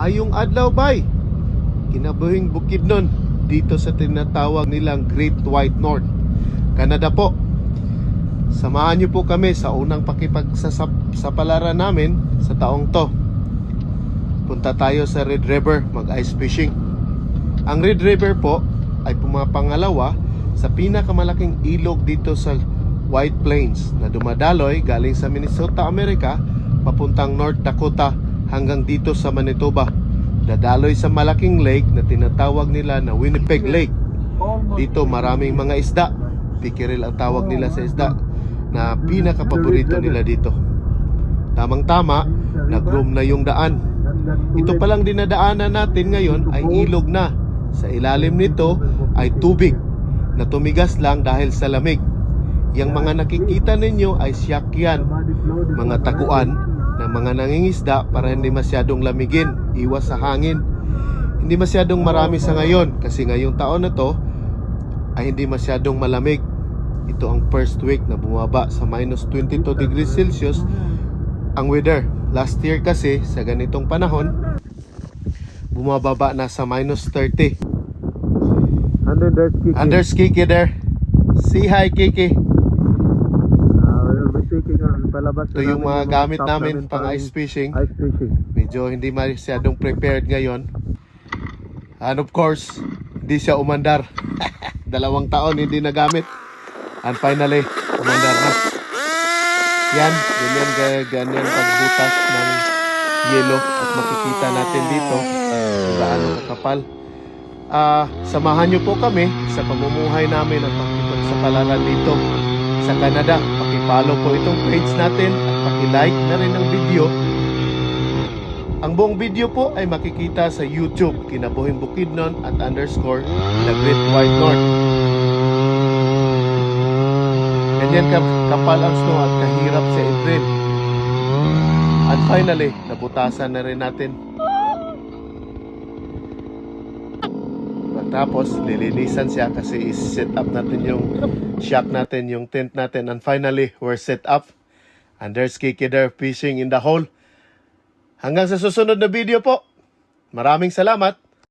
Maayong adlaw bay. Kinabuhing Bukidnon dito sa tinatawag nilang Great White North, Canada po. Samahan niyo po kami sa unang pakipagsapalaran namin sa taong to. Punta tayo sa Red River mag-ice fishing. Ang Red River po ay pumapangalawa sa pinakamalaking ilog dito sa White Plains na dumadaloy galing sa Minnesota, Amerika papuntang North Dakota hanggang dito sa Manitoba. Dadaloy sa malaking lake na tinatawag nila na Winnipeg Lake. Dito maraming mga isda. Pikiril ang tawag nila sa isda na pinakapaborito nila dito. Tamang-tama, nag-groom na yung daan. Ito palang dinadaanan natin ngayon ay ilog na. Sa ilalim nito ay tubig na tumigas lang dahil sa lamig. Yang mga nakikita ninyo ay siyakyan, mga taguan ng mga nangingisda para hindi masyadong lamigin, iwas sa hangin. Hindi masyadong marami sa ngayon kasi ngayong taon na to ay hindi masyadong malamig. Ito ang first week na bumaba sa minus 22 degrees Celsius ang weather. Last year kasi sa ganitong panahon bumababa na sa minus 30. There's Kiki there. Say hi, Kiki. Ito yung mga gamit namin pang ice fishing. Medyo hindi masyadong prepared ngayon. And of course, hindi siya umandar. 2 taon hindi nagamit. And finally, umandar na. Yan, ganyan pagbutas ng yelo. At makikita natin dito kung gaano kakapal. Samahan nyo po kami sa pamumuhay namin at pakipagsapalaran dito sa Canada. Paki-follow po itong page natin at paki-like na rin ang video. Ang buong video po ay makikita sa YouTube, Kinabuhing Bukidnon @ the Great White North. Ganyan kapal ang snow at kahirap siya i-drill. And finally, nabutasan na rin natin. Tapos lilinisan siya kasi is-set up natin yung shack natin, yung tent natin. And finally, we're set up. And there's Kiki there fishing in the hole. Hanggang sa susunod na video po. Maraming salamat.